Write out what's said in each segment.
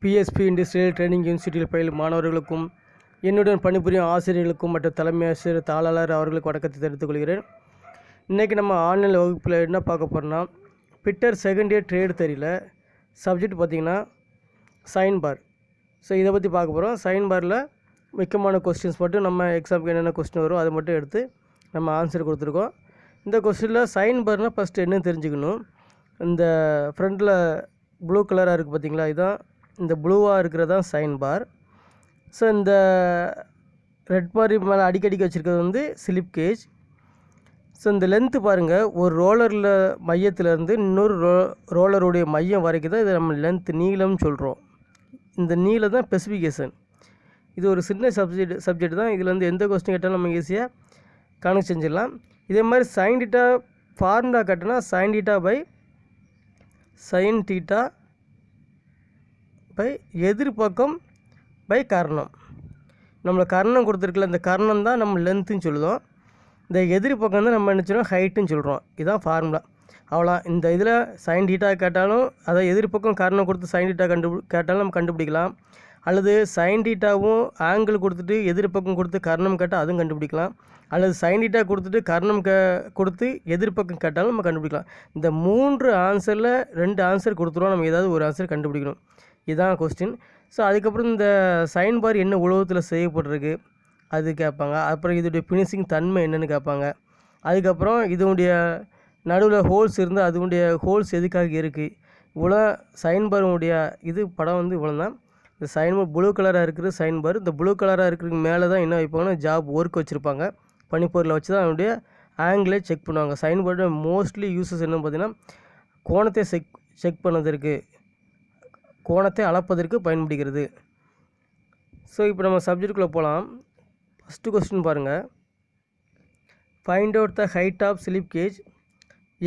BSP industrial training இன்ஸ்டிடியூட்டில் பயிலும் மாணவர்களுக்கும் என்னுடன் பணிபுரியும் ஆசிரியர்களுக்கும் மற்றும் தலைமை ஆசிரியர் தாளாளர் அவர்களுக்கு வணக்கத்தை தெரிவித்துக் கொள்கிறேன். இன்றைக்கி நம்ம ஆன்லைன் வகுப்பில் என்ன பார்க்க போகிறோம்னா, பிட்டர் செகண்ட் இயர் ட்ரேட் தெரியல சப்ஜெக்ட் பார்த்திங்கன்னா சைன் பார். ஸோ இதை பற்றி பார்க்க போகிறோம். சைன் பாரில் முக்கியமான கொஸ்டின்ஸ் மட்டும் நம்ம எக்ஸாமுக்கு என்னென்ன கொஸ்டின் வரும் அதை மட்டும் எடுத்து நம்ம ஆன்சர் கொடுத்துருக்கோம். இந்த கொஸ்டினில் சைன் பார்னால் ஃபஸ்ட்டு என்னன்னு தெரிஞ்சுக்கணும். இந்த ஃப்ரண்ட்டில் ப்ளூ கலராக இருக்குது பார்த்திங்களா, இதுதான் இந்த ப்ளூவாக இருக்கிறது தான் சைன் பார். ஸோ இந்த ரெட் மாதிரி மேலே அடிக்கடிக்க வச்சுருக்கிறது வந்து ஸ்லிப் கேஜ். ஸோ இந்த லென்த்து பாருங்கள், ஒரு ரோலரில் மையத்திலேருந்து இன்னொரு ரோலருடைய மையம் வரைக்கும் தான் இதை நம்ம லென்த் நீளம்னு சொல்கிறோம். இந்த நீளம் தான் ஸ்பெசிஃபிகேஷன். இது ஒரு சின்ன சப்ஜெக்ட் தான். இதில் வந்து எந்த கொஸ்டின் கேட்டாலும் நம்ம ஈஸியாக கணக்கு செஞ்சிடலாம். இதே மாதிரி சைன் டீட்டா ஃபார்முலா கட்டினா sine theta by sine theta by எதிர்பக்கம் பை கர்ணம். நம்மளை கர்ணம் கொடுத்துருக்கல, இந்த கர்ணம் தான் நம்ம லென்த்துன்னு சொல்லுவோம். இந்த எதிர்பக்கம் தான் நம்ம என்ன சொல்கிறோம், ஹைட்டுன்னு சொல்கிறோம். இதுதான் ஃபார்முலா. அவ்வளோ. இந்த இதில் சைன் டீட்டா கேட்டாலும் அதை எதிர்பக்கம் கர்ணம் கொடுத்து சைன் டீட்டா கேட்டாலும் நம்ம கண்டுபிடிக்கலாம். அல்லது சைன் டீட்டாவும் ஆங்கிள் கொடுத்துட்டு எதிர்பக்கம் கொடுத்து கர்ணம் கேட்டால் அதுவும் கண்டுபிடிக்கலாம். அல்லது சைன் டீட்டா கொடுத்துட்டு கர்ணம் கொடுத்து எதிர்பக்கம் கேட்டாலும் நம்ம கண்டுபிடிக்கலாம். இந்த 3 ஆன்சரில் 2 ஆன்சர் கொடுத்துருவோம். நம்ம ஏதாவது ஒரு ஆன்சர் கண்டுபிடிக்கணும். இதுதான் கொஸ்டின். ஸோ அதுக்கப்புறம் இந்த சைன் பார் என்ன உலோகத்தில் செய்யப்பட்டிருக்கு அது கேட்பாங்க. அப்புறம் இதோடைய ஃபினிஷிங் தன்மை என்னென்னு கேட்பாங்க. அதுக்கப்புறம் இதனுடைய நடுவில் ஹோல்ஸ் இருந்தால் அதனுடைய ஹோல்ஸ் எதுக்காக இருக்குது. இவ்வளோ சைன் பாருடைய இது படம் வந்து இவ்வளோ தான். இந்த சைன் பார் ப்ளூ கலராக இருக்கிற சைன் பார். இந்த ப்ளூ கலராக இருக்கிறதுக்கு மேலே தான் என்ன வைப்பாங்கன்னா ஜாப் ஒர்க் வச்சுருப்பாங்க. பனிப்பொருளை வச்சு தான் அதனுடைய ஆங்கிளே செக் பண்ணுவாங்க. சைன் போர்டு மோஸ்ட்லி யூஸஸ் என்னன்னு பார்த்தீங்கன்னா கோணத்தை செக் பண்ணதற்கு, கோணத்தை அளப்பதற்கு பயன்படுகிறது. ஸோ இப்போ நம்ம சப்ஜெக்டுக்குள்ளே போகலாம். ஃபஸ்ட்டு கொஸ்டின் பாருங்கள். Find out the height of slip gauge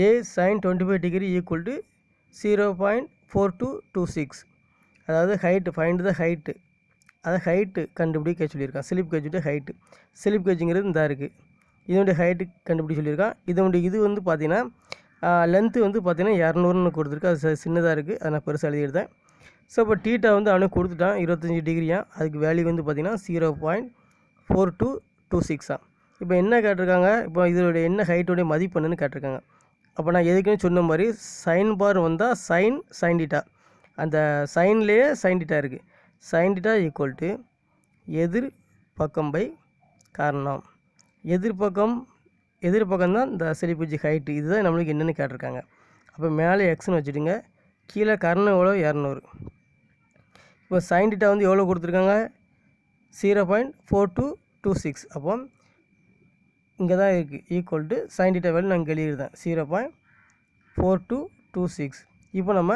a sine 25 degree equal to 0.4226. அதாவது ஹைட்டு, ஃபைண்ட் த ஹைட்டு, அதை ஹைட்டு கண்டுபிடிக்க சொல்லியிருக்கான். ஸ்லிப் கேஜுடைய ஹைட்டு. ஸ்லிப் கேஜுங்கிறது இந்த இருக்குது. இதனுடைய ஹைட்டு கண்டுபிடிக்க சொல்லியிருக்கான். இதனுடைய இது வந்து பார்த்திங்கன்னா லென்த்து வந்து பார்த்திங்கன்னா 200ன்னு கொடுத்துருக்கு. அது சின்னதாக இருக்குது, அதை நான் பெருசாக எழுதிடுறேன். ஸோ இப்போ டீட்டா வந்து அவனுக்கு கொடுத்துட்டான் 25 டிகிரியா. அதுக்கு வேல்யூ வந்து பார்த்திங்கன்னா 0.4226. இப்போ என்ன கேட்டிருக்காங்க, இப்போ இதோடைய என்ன ஹைட்டோடைய மதிப்பெண்ணுன்னு கேட்டிருக்காங்க. அப்போ நான் எதுக்குன்னு சொன்ன மாதிரி சைன் பார் வந்தால் சைன் டீட்டா, அந்த சைன்லேயே சைன் டீட்டா இருக்குது. சைன் டீட்டா ஈக்குவல் டு எதிர் பக்கம் பை காரணம். எதிர்பக்கம் தான் இந்த ஸ்லிப் ஹைட்டு. இதுதான் நம்மளுக்கு என்னென்னு கேட்டிருக்காங்க. அப்போ மேலே எக்ஸ்ன்னு வச்சுடுங்க, கீழே கர்ணம் எவ்வளோ 200. இப்போ சைன் டீட்டா வந்து எவ்வளோ கொடுத்துருக்காங்க 0.4226. அப்போ இங்கே தான் இருக்குது equal to sine theta value நாங்கள் எழுதியிருந்தேன் 0.4226. இப்போ நம்ம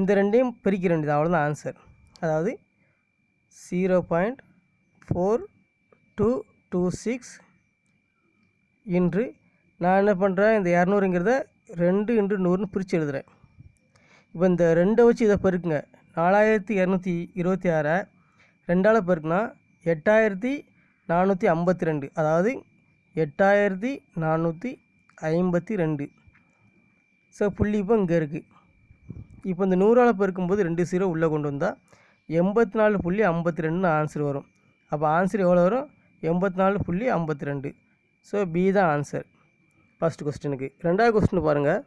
இந்த ரெண்டையும் பிரிக்க வேண்டியது, அவ்வளோதான் ஆன்சர். அதாவது 0.4226 இன்று நான் என்ன பண்ணுறேன், இந்த 200ங்கிறத 2 × 100ன்னு பிரித்து எழுதுகிறேன். இப்போ இந்த 2 வச்சு இதை பெருக்குங்க. 4226 2ஆல் பெருக்குனா 8452. அதாவது 8452. ஸோ புள்ளி இப்போ இங்கே இருக்குது. இப்போ இந்த 100ஆல் பெருக்கும்போது 2 0 உள்ளே கொண்டு வந்தால் 84.52ன்னு ஆன்சர் வரும். அப்போ ஆன்சர் எவ்வளோ வரும், 84.52. ஸோ பி தான் ஆன்சர் ஃபஸ்ட் கொஸ்டினுக்கு. 2வது கொஸ்டின் பாருங்கள்.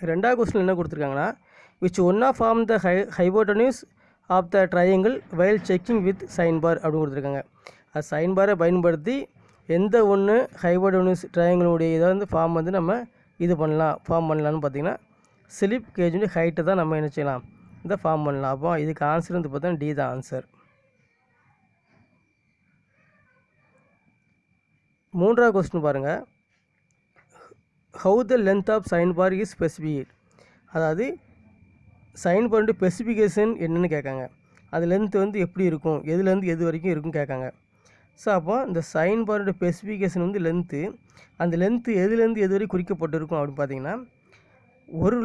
2வது கொஸ்டின் என்ன கொடுத்துருக்காங்கன்னா, which one of form the hypotenuse of the triangle while checking with sine bar அப்படின்னு கொடுத்துருக்காங்க. அது சைன் பாரை பயன்படுத்தி எந்த ஒன்று ஹைபோட்டனியூஸ் ட்ரையாங்கிளுடைய இதை வந்து ஃபார்ம் வந்து நம்ம ஃபார்ம் பண்ணலான்னு பார்த்தீங்கன்னா ஸ்லிப் கேஜுடைய ஹைட்டை தான் நம்ம என்ன செய்யலாம், இதை ஃபார்ம் பண்ணலாம். அப்போ இதுக்கு ஆன்சர் வந்து பார்த்தோன்னா டி தான் ஆன்சர். 3வது கொஸ்டின் பாருங்கள். How the length of sine bar is specified. அதாவது சைன் பாருடைய ஸ்பெசிஃபிகேஷன் என்னென்னு கேட்காங்க. அது லென்த்து வந்து எப்படி இருக்கும், எதுலேருந்து எது வரைக்கும் இருக்குன்னு கேட்காங்க. ஸோ அப்போ இந்த சைன் பாருடைய ஸ்பெசிஃபிகேஷன் வந்து லென்த்து, அந்த லென்த்து எதுலேருந்து எது வரைக்கும் குறிக்கப்பட்டிருக்கும் அப்படின்னு பார்த்தீங்கன்னா, ஒரு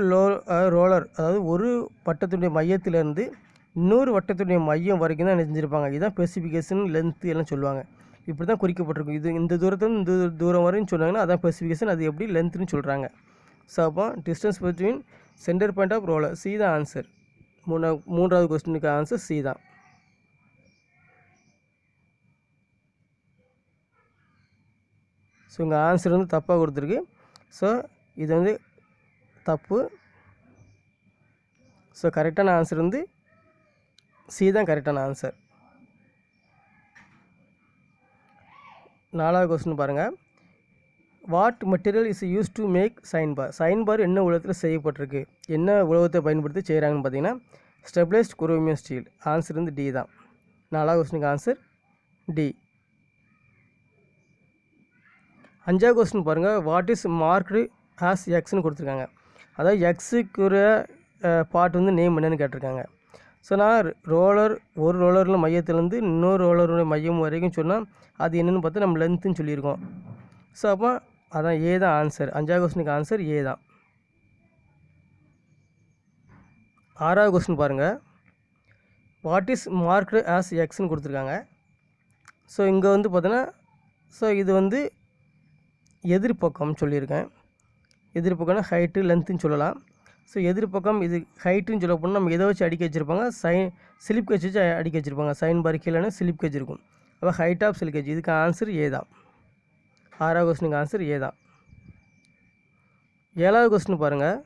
ரோலர், அதாவது ஒரு வட்டத்துடைய மையத்திலேருந்து இன்னொரு வட்டத்துடைய மையம் வரைக்கும் தான் செஞ்சுருப்பாங்க. இதுதான் ஸ்பெசிஃபிகேஷன், லென்த்து எல்லாம் சொல்லுவாங்க. இப்படி தான் குறிக்கப்பட்டிருக்கும். இது இந்த தூரத்தில் இந்த தூரம் வரையும் சொன்னாங்கன்னா அதான் ஸ்பெசிஃபிகேஷன். அது எப்படி லென்த்துன்னு சொல்கிறாங்க. ஸோ அப்போ distance between centre point of roller. C தான் ஆன்சர். மூன்றாவது கொஸ்டினுக்கு ஆன்சர் சி தான். ஸோ இங்கே ஆன்சர் வந்து தப்பாக கொடுத்துருக்கு. ஸோ இது வந்து தப்பு. ஸோ கரெக்டான ஆன்சர் வந்து சி தான் கரெக்டான ஆன்சர். 4வது கொஸ்டின் பாருங்கள். What material is use to make sine bar? Sine bar என்ன உலகத்தில் செய்யப்பட்டிருக்கு, என்ன உலகத்தை பயன்படுத்தி செய்கிறாங்கன்னு பார்த்தீங்கன்னா ஸ்டெபிளைஸ்ட் குரோமியம் ஸ்டீல். ஆன்சர் வந்து டி தான். 4வது கொஸ்டினுக்கு ஆன்சர் டி. 5வது கொஸ்டின் பாருங்கள். வாட் இஸ் மார்க்டு ஆஸ் எக்ஸ்னு கொடுத்துருக்காங்க. அதாவது எக்ஸுக்குற பார்ட் வந்து நேம் என்னன்னு கேட்டிருக்காங்க. ஸோ நான் ஒரு ரோலரில் மையத்துலேருந்து இன்னொரு ரோலருடைய மையம் வரைக்கும் சொன்னால் அது என்னென்னு பார்த்தா நம்ம லென்த்துன்னு சொல்லியிருக்கோம். ஸோ அப்போ அதான் ஏ தான் ஆன்சர். 5வது கொஸ்டினுக்கு ஆன்சர் ஏ தான். 6வது கொஸ்டின் பாருங்கள். வாட் இஸ் மார்க்டு ஆஸ் எக்ஸ்னு கொடுத்துருக்காங்க. ஸோ இங்கே வந்து பார்த்தோன்னா ஸோ இது வந்து எதிர்பக்கம் சொல்லியிருக்கேன். எதிர்பக்கம்னா ஹைட்டு லென்த்துன்னு சொல்லலாம். ஸோ எதிர்பக்கம் இது ஹைட்டுன்னு சொல்ல போனால் நம்ம எதை வச்சு அடிக்க வச்சுருப்பாங்க, ஸ்லிப் கேஜ் வச்சு அடிக்க வச்சுருப்பாங்க. சைன் பார் கீழே ஸ்லிப் கேஜ் இருக்கும். அப்போ ஹைட் ஆஃப் ஸ்லிப் கேஜ். இதுக்கு ஆன்சர் ஏ தான். 6வது கொஸ்டினுக்கு ஆன்சர் ஏ தான். 7வது கொஸ்டின் பாருங்கள்.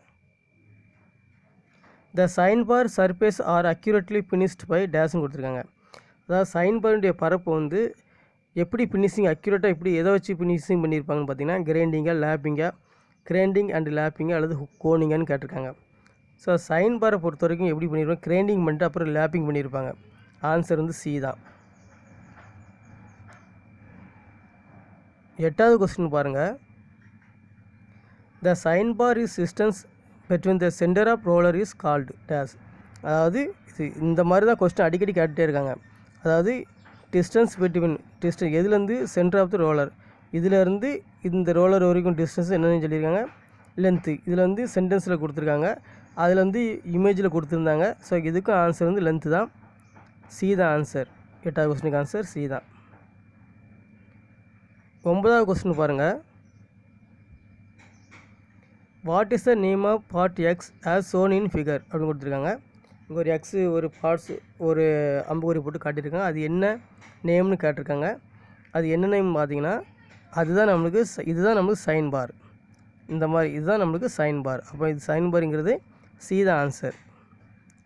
The sine bar surface are accurately finished by டேஷ்னு கொடுத்துருக்காங்க. அதாவது சைன் பாருடைய பரப்பு வந்து எப்படி ஃபினிஷிங் அக்யூரேட்டாக எப்படி எதை வச்சு ஃபினிஷிங் பண்ணியிருப்பாங்கன்னு பார்த்தீங்கன்னா கிரைண்டிங் அண்ட் லேப்பிங்காக அல்லது கோனிங்கான்னு கேட்டிருக்காங்க. ஸோ சைன் பாரை பொறுத்த வரைக்கும் எப்படி பண்ணியிருப்பாங்க, கிரைண்டிங் பண்ணிட்டு அப்புறம் லேப்பிங் பண்ணியிருப்பாங்க. ஆன்சர் வந்து சி தான். 8வது கொஸ்டின் பாருங்கள். The sine bar is distance between the centre of roller is called dash. அதாவது இது இந்த மாதிரி தான் கொஸ்டின் அடிக்கடி கேட்டுகிட்டே இருக்காங்க. அதாவது டிஸ்டன்ஸ் எதுலேருந்து சென்டர் ஆஃப் த ரோலர், இதிலேருந்து இந்த ரோலர் வரைக்கும் டிஸ்டன்ஸ் என்னென்னு சொல்லியிருக்காங்க, லென்த்து. இதில் வந்து சென்டென்ஸில் கொடுத்துருக்காங்க, அதில் வந்து இமேஜில் கொடுத்துருந்தாங்க. ஸோ இதுக்கும் ஆன்சர் வந்து லென்த்து தான். சி தான் ஆன்சர். 8வது கொஸ்டினுக்கு ஆன்சர் சி தான். 9வது கொஸ்டின் பாருங்கள். What is the name of part X as shown in figure அப்படின்னு கொடுத்துருக்காங்க. இங்கே ஒரு எக்ஸு ஒரு பார்ட்ஸ் ஒரு அம்புக்குறி போட்டு காட்டியிருக்காங்க. அது என்ன நேம்னு கேட்டிருக்காங்க. அது என்ன நேம் பார்த்தீங்கன்னா இதுதான் நம்மளுக்கு சைன் பார். இந்த மாதிரி இதுதான் நம்மளுக்கு சைன் பார். அப்போ இது சைன் பார்ங்கிறது சி தான் ஆன்சர்.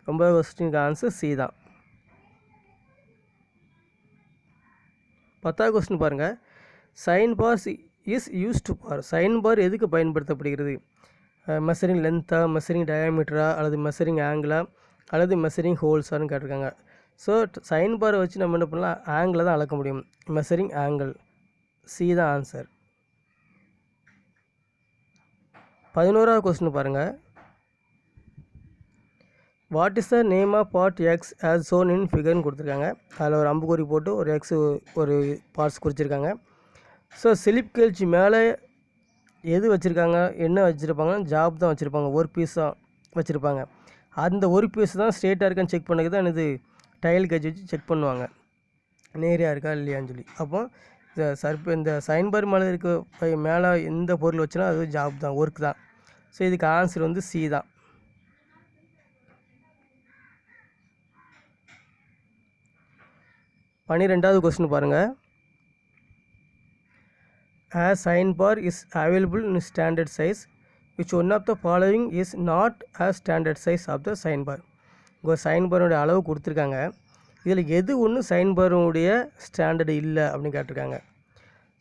9வது கொஸ்டினுக்கு ஆன்சர் சி தான். 10வது கொஸ்டின் பாருங்கள். Sine bar is used for. Sine bar எதுக்கு பயன்படுத்தப்படுகிறது? மெஷரிங் லென்த்தா, மெஷரிங் டயாமீட்டரா, அல்லது மெஷரிங் ஆங்கிளா, அல்லது மெஷரிங் ஹோல்ஸான்னு கேட்டிருக்காங்க. ஸோ சைன் பாரை வச்சு நம்ம என்ன பண்ணலாம், ஆங்கிளை தான் அளக்க முடியும். Measuring angle. சி தான் ஆன்சர். 11வது கொஸ்டின் பாருங்கள். What is the name of part X as shown in ஃபிகர்னு கொடுத்துருக்காங்க. அதில் ஒரு அம்புக்குறி போட்டு ஒரு எக்ஸ் ஒரு பார்ட்ஸ் குறிச்சிருக்காங்க. ஸோ ஸ்லிப் கேஜ் மேலே எது வச்சுருக்காங்க, என்ன வச்சுருப்பாங்கன்னா ஜாப் தான் வச்சுருப்பாங்க. ஒரு பீஸாக வச்சுருப்பாங்க. அந்த ஒரு பீஸ் தான் ஸ்ட்ரெயிட்டாக இருக்கான்னு செக் பண்ணதுக்கு தான் இது டைல் கேஜ் வச்சு செக் பண்ணுவாங்க, நேரியாக இருக்கா இல்லையான்னு சொல்லி. அப்போ இந்த சைன் பார் மேலே இருக்க மேலே எந்த பொருள் வச்சுனா அது ஜாப் தான், ஒர்க் தான். ஸோ இதுக்கு ஆன்சர் வந்து சி தான். 12வது கொஸ்டின் பாருங்கள். A sign bar is available in standard size. Which one of the following is not a standard size of the sign bar? இங்கே சைன் பாரோடைய அளவு கொடுத்துருக்காங்க. இதில் எது ஒன்று சைன் பாரோடைய ஸ்டாண்டர்டு இல்லை அப்படின்னு கேட்டிருக்காங்க.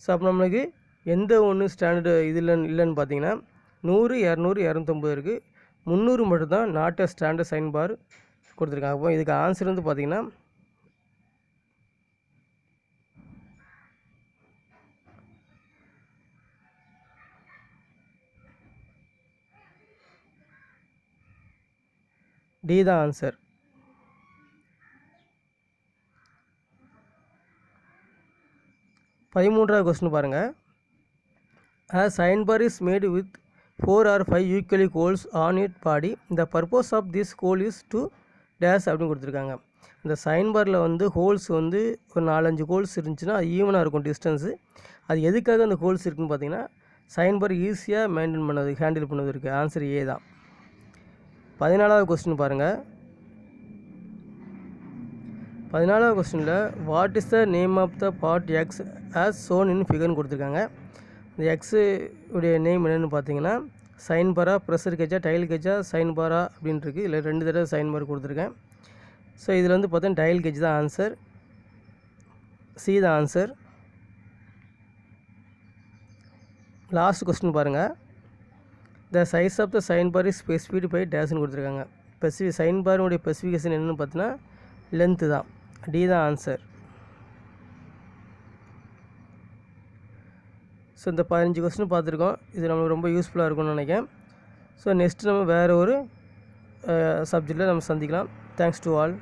ஸோ அப்போ நம்மளுக்கு எந்த ஒன்று ஸ்டாண்டர்டு இதில் இல்லைன்னு பார்த்தீங்கன்னா 100, 200, 250 இருக்குது. 300 மட்டும்தான் நாட் அ ஸ்டாண்டர்ட் சைன் பார் கொடுத்துருக்காங்க. அப்போ இதுக்கு ஆன்சர் வந்து பார்த்திங்கன்னா டி தான் ஆன்சர். 13வது கொஸ்டின் பாருங்கள். A sign bar is made with 4 or 5 equally holes on its body. The purpose of this hole is to dash அப்படின்னு கொடுத்துருக்காங்க. இந்த சைன் பாரில் வந்து ஹோல்ஸ் வந்து ஒரு 4-5 ஹோல்ஸ் இருந்துச்சுன்னா அது ஈவனாக இருக்கும் டிஸ்டன்ஸு. அது எதுக்காக அந்த ஹோல்ஸ் இருக்குதுன்னு பார்த்தீங்கன்னா சைன் பார் ஈஸியாக மெயின்டைன் பண்ணது, ஹேண்டில் பண்ணது இருக்குது. ஆன்சர் ஏ தான். 14வது கொஸ்டின் பாருங்கள். 14வது கொஸ்டினில் what is the name of the part X as shown in ஃபிகர்னு கொடுத்துருக்காங்க. இந்த எக்ஸு உடைய நேம் என்னென்னு பார்த்தீங்கன்னா சைன் பாரா, ப்ரெஷர் கேஜா, டைல் கேஜா, சைன் பாரா அப்படின்ட்டுருக்கு. இதில் 2 தடவை சைன் பார் கொடுத்துருக்கேன். ஸோ இதில் வந்து பார்த்தீங்கன்னா டைல் கேஜ் தான் ஆன்சர். சி தான் ஆன்சர். லாஸ்ட் கொஸ்டின் பாருங்கள். The size of the sine bar is specified by டேஷ்னு கொடுத்துருக்காங்க. சைன் பாருடைய ஸ்பெசிஃபிகேஷன் என்னென்னு பார்த்தீங்கன்னா லென்த்து தான். டி தான் ஆன்சர். ஸோ இந்த 15 கொஸ்டின் பார்த்துருக்கோம். இது நம்மளுக்கு ரொம்ப யூஸ்ஃபுல்லாக இருக்கும்னு நினைக்கிறேன். ஸோ நெக்ஸ்ட்டு நம்ம வேறு ஒரு சப்ஜெக்டில் நம்ம சந்திக்கலாம். Thanks to all.